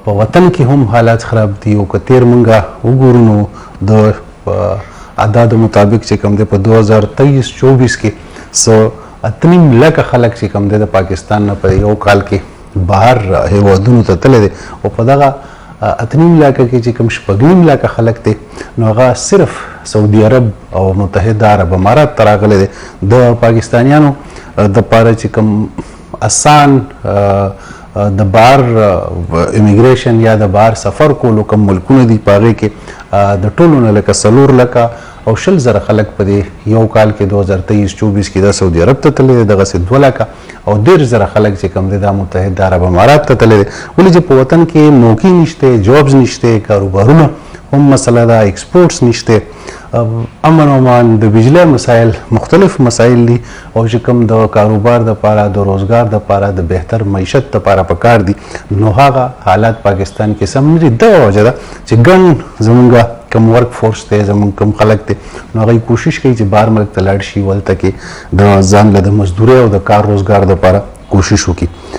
په وطن کې هم حالات خراب دي او که تیر مونږه وګورو نو د اعدادو مطابق چې کوم دی په 2023-24 کې 8.5 لکه خلک چې کوم دی د پاکستان نه په یو کال کې بهر هیوادونو ته تللی دی او په دغه 8.5 لکه کې چې کوم 6.5 لکه خلک دی نو هغه صرف سعودي عرب او متحده عرب امارات ته راغلی دی د پاکستانیانو دپاره چې کوم اسان د بهر امیګریشن یا د بهر سفر کولو کوم ملکونه دي په هغې کې د ټولو نه لکه 4 لکه او 20,000 خلک په دې یو کال کې 2023-24 کې د سعودي عرب ته تللی دی دغسې 2 لکه او 1,000 خلک چې کوم دی دا متحده عرب امارات ته تللی دی ولې چې په وطن کې موقع نشته جابز نشته کاروبارونه هم مسله ده ایکسپورټس نشته امن و امان د بجلی مسایل مختلف مسایل دي او چې کوم د کاروبار دپاره د روزګار دپاره د بهتر معیشت دپاره پکار دي نو هغه حالات پاکستان کې سم نه دي دغه وجه ده چې ګڼ زمونږ کم ورک فورس دی زمونږ کم خلک دی نو هغوی کوشش کوي چې بهر ملک ته لاړ شي ولته کې د ځان له د مزدورۍ او د کار روزګار دپاره کوشش وکړي